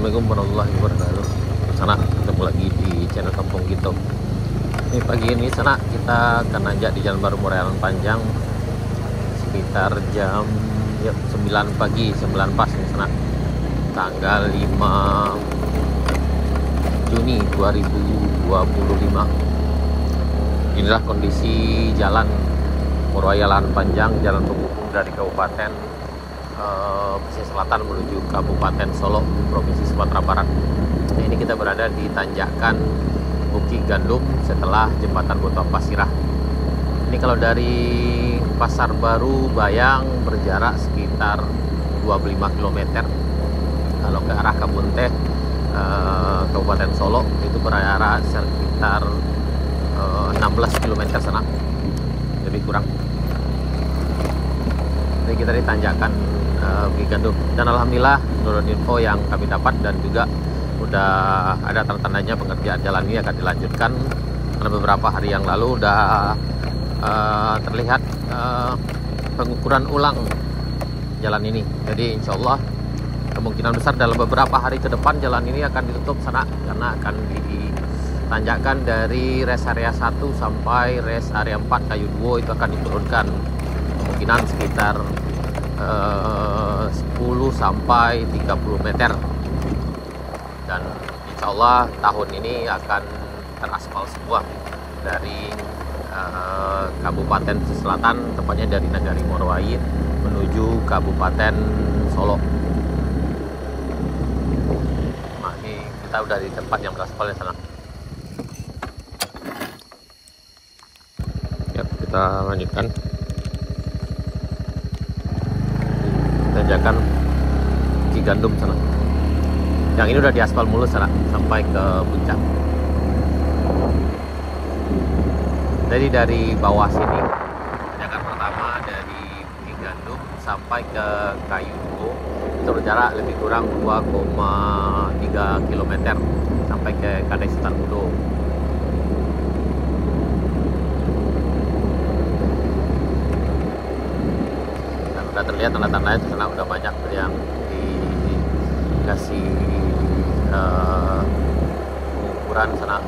Assalamualaikum warahmatullahi wabarakatuh. Sana ketemu lagi di channel Kampung Kito. Ini pagi ini sana kita akan nanjak di Jalan Baru Muara Elan Panjang sekitar jam 9 pagi, 9 pas ini sana. Tanggal 5 Juni 2025. Inilah kondisi jalan Muara Elan Panjang, jalan penghubung dari Kabupaten Pesisir Selatan menuju Kabupaten Solo, Provinsi Sumatera Barat. Nah, ini kita berada di tanjakan Bukit Gandum setelah jembatan Boto Pasirah. Ini kalau dari Pasar Baru Bayang berjarak sekitar 25 km. Kalau ke arah Kabunte Kabupaten Solo itu berjarak sekitar 16 km sana, lebih kurang. Jadi kita ditanjakan Bukit Gandum, dan alhamdulillah menurut info yang kami dapat dan juga udah ada tanda-tandanya pengerjaan jalan ini akan dilanjutkan karena beberapa hari yang lalu udah terlihat pengukuran ulang jalan ini. Jadi insya Allah kemungkinan besar dalam beberapa hari ke depan jalan ini akan ditutup sana karena akan ditanjakan dari rest area 1 sampai rest area 4 Kayu Duo itu akan diturunkan kemungkinan sekitar 10 sampai 30 meter, dan insya Allah tahun ini akan teraspal semua dari Kabupaten Pesisir Selatan, tepatnya dari Nagari Morowali menuju Kabupaten Solo. Nah, ini kita udah di tempat yang beraspal di sana. Yap, kita lanjutkan tanjakan Bukit Gandum sana. Yang ini udah diaspal mulus sana sampai ke puncak. Jadi dari bawah sini tanjakan pertama dari Bukit Gandum sampai ke Kayu Duo itu berjarak lebih kurang 2,3 km sampai ke Kadai Sultan Budo. Udah terlihat tanda-tanda itu sana, udah banyak yang dikasih pengukuran sana.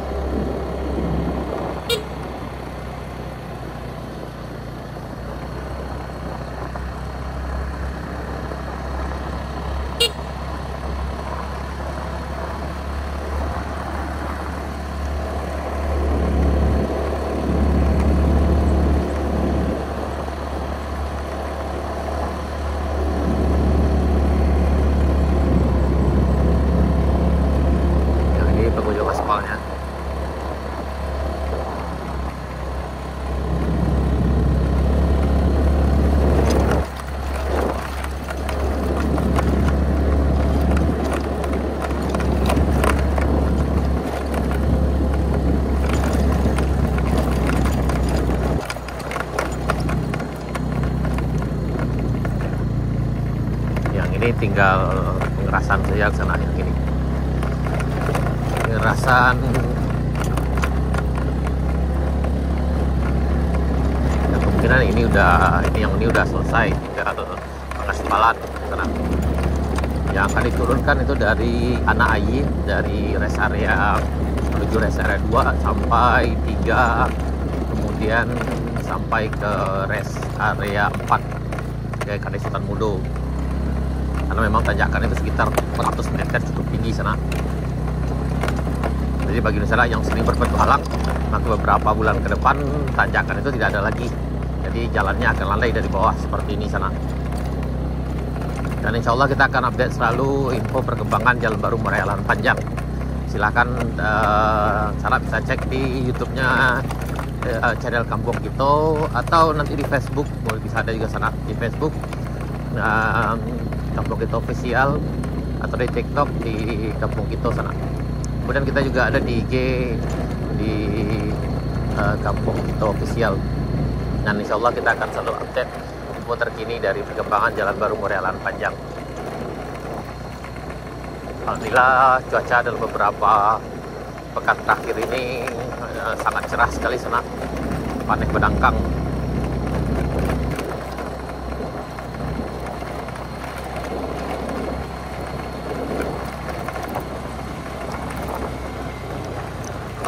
Ini tinggal pengerasan saja sana. Yang ini pengerasan ya, kemungkinan ini udah selesai, tinggal pengaspalan sana. Yang akan diturunkan itu dari Anak Ayi, dari rest area menuju rest area 2 sampai 3, kemudian sampai ke rest area 4 ke Kadai Sultan Budo. Karena memang tanjakan itu sekitar 400 meter, cukup tinggi sana. Jadi bagi masyarakat yang sering berpetualang, maka beberapa bulan ke depan tanjakan itu tidak ada lagi. Jadi jalannya akan landai dari bawah seperti ini sana. Dan insya Allah kita akan update selalu info perkembangan Jalan Baru Muara Elan Panjang. Silahkan cara bisa cek di YouTube-nya channel Kampung Kito, atau nanti di Facebook, boleh bisa ada juga sana di Facebook. Kampung Kito Official, atau di TikTok di Kampung Kito sana. Kemudian kita juga ada di IG di Kampung Kito Official. Dan insya Allah kita akan selalu update info terkini dari perkembangan Jalan Baru Muara Elan Panjang. Alhamdulillah cuaca dalam beberapa pekan terakhir ini sangat cerah sekali sana, panen berdangkang.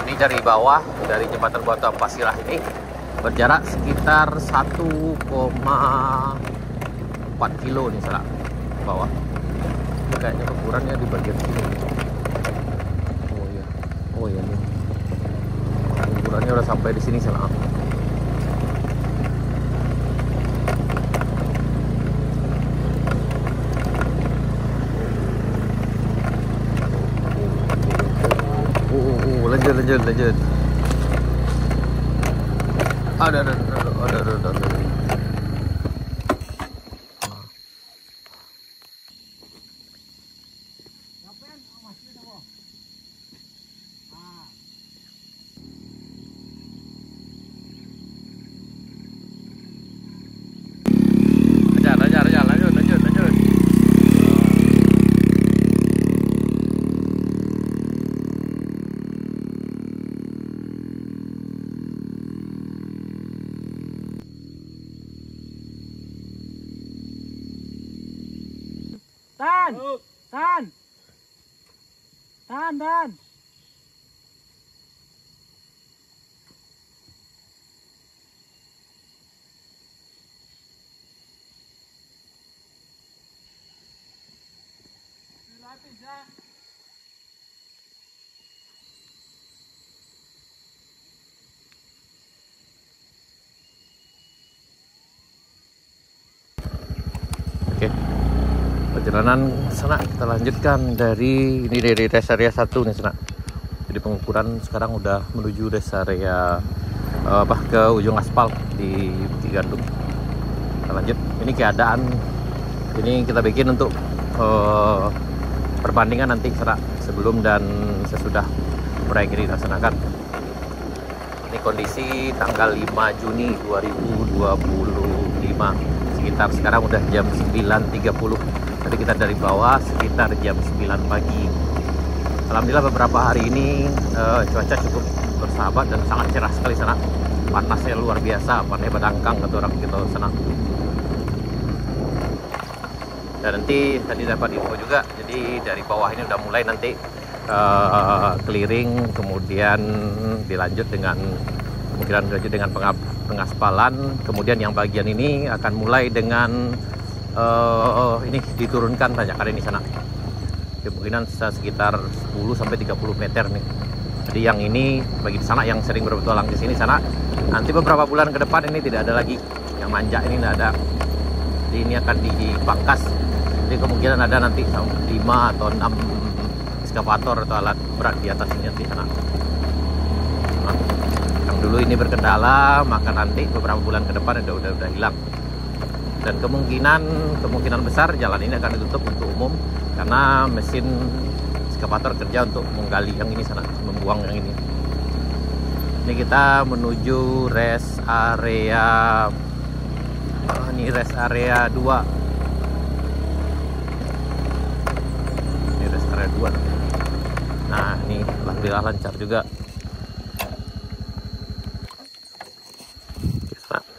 Ini dari bawah, dari jembatan Batu Ampasirah ini berjarak sekitar 1,4 kilo nih sana bawah. Ini kayaknya ukurannya di bagian sini. Oh iya nih. Ukurannya udah sampai di sini sana. Lanjut. Ada. Lanjut. Tan. Oke. Perjalanan sana kita lanjutkan dari rest area 1 nih sana. Jadi pengukuran sekarang udah menuju rest area ke ujung aspal di Bukit Gandum. Kita lanjut. Ini keadaan ini kita bikin untuk perbandingan nanti sana sebelum dan sesudah proyek ini dilaksanakan. Ini kondisi tanggal 5 Juni 2025. Sekitar sekarang udah jam 9.30. Tadi kita dari bawah sekitar jam 9 pagi. Alhamdulillah beberapa hari ini cuaca cukup bersahabat dan sangat cerah sekali sana. Panasnya luar biasa, panasnya badangkang kata orang kita sana. Dan nanti tadi dapat info juga, jadi dari bawah ini udah mulai nanti clearing, kemudian dilanjut dengan pengaspalan, kemudian yang bagian ini akan mulai dengan ini diturunkan tanjakan ini sana. Kemungkinan sekitar 10 sampai 30 meter nih. Jadi yang ini bagi sana yang sering berpetualang di sini sana, nanti beberapa bulan ke depan ini tidak ada lagi yang manjak, ini tidak ada. Jadi ini akan dipangkas. Jadi kemungkinan ada nanti 5 atau 6 ekskavator atau alat berat di atas ini nanti sana. Nah, yang dulu ini berkendala, maka nanti beberapa bulan ke depan udah hilang. Dan kemungkinan besar jalan ini akan ditutup untuk umum karena mesin ekskavator kerja untuk menggali yang ini sana, membuang yang ini. Ini kita menuju rest area rest area 2. Ini rest area 2. Nah, ini alhamdulillah lancar juga.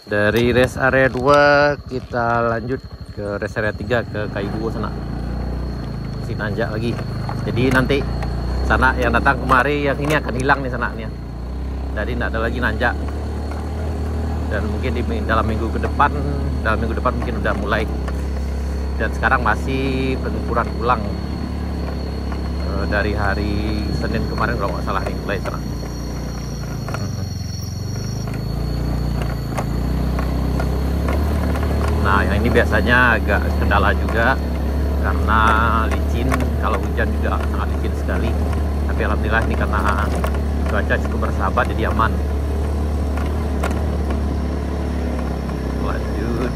Dari rest area 2 kita lanjut ke rest area 3 ke Kayu Duo sana. Masih nanjak lagi. Jadi nanti sana yang datang kemari yang ini akan hilang nih sana nih. Jadi tidak ada lagi nanjak. Dan mungkin dalam minggu depan mungkin udah mulai. Dan sekarang masih pengukuran ulang dari hari Senin kemarin kalau nggak salah nih mulai sana. Nah, yang ini biasanya agak kendala juga karena licin, kalau hujan juga sangat licin sekali. Tapi alhamdulillah ini karena cuaca cukup bersahabat jadi aman. Lanjut.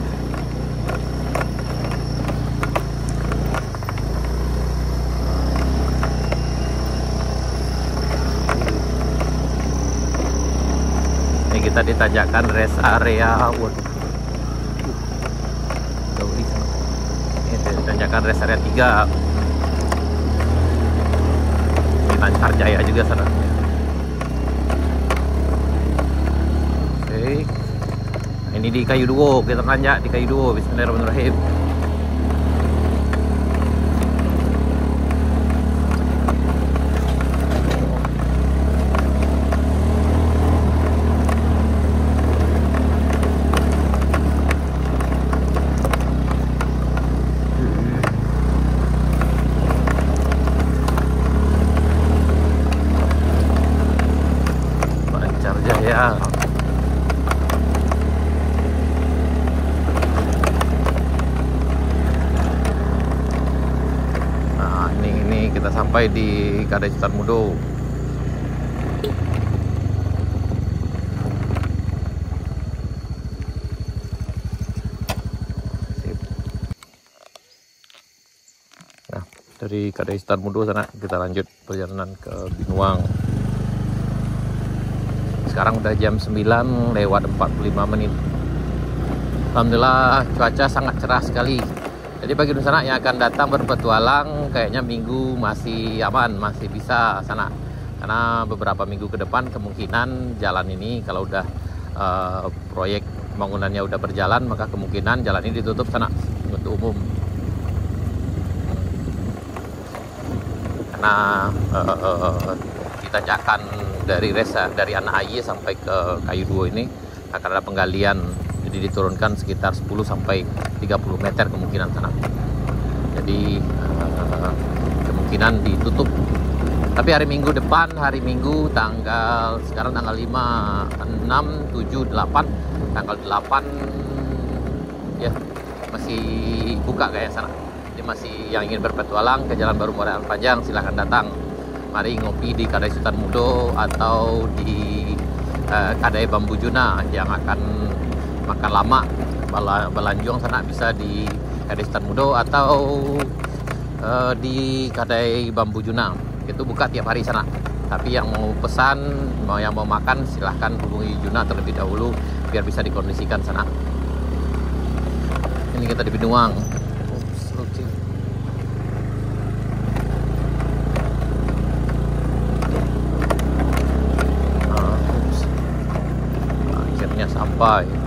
Ini kita ditanjakan rest area. Tanjakan rest area 3. Ini Lancar Jaya juga sana. Oke. Ini di Kayu Duo, kita nanjak di Kayu Duo. Bismillahirrahmanirrahim. sampai di Kadai Sultan Mudo. Nah, dari Kadai Sultan Mudo sana kita lanjut perjalanan ke Binuang. Sekarang udah jam 9 lewat 45 menit. Alhamdulillah cuaca sangat cerah sekali. Jadi bagi sana yang akan datang berpetualang kayaknya minggu masih aman, masih bisa sana. Karena beberapa minggu ke depan kemungkinan jalan ini kalau udah proyek pembangunannya udah berjalan, maka kemungkinan jalan ini ditutup sana untuk umum. Karena ditanjakan dari Anak Aye sampai ke Kayu Duo ini akan ada penggalian. Jadi diturunkan sekitar 10 sampai 30 meter kemungkinan sana. Jadi kemungkinan ditutup. Tapi hari Minggu depan, hari Minggu sekarang tanggal 5, 6, 7, 8, tanggal 8 ya masih buka kayak sana. Jadi masih yang ingin berpetualang ke Jalan Baru Morean Panjang silahkan datang. Mari ngopi di Kadai Sultan Mudo atau di Kadai Bambu Juna yang akan makan lama. Belanjuang sana bisa di Kadai Sultan Mudo atau di Kadai Bambu Juna. Itu buka tiap hari sana. Tapi yang mau pesan, yang mau makan silahkan hubungi Juna terlebih dahulu biar bisa dikondisikan sana. Ini kita di Binuang. Akhirnya sampai.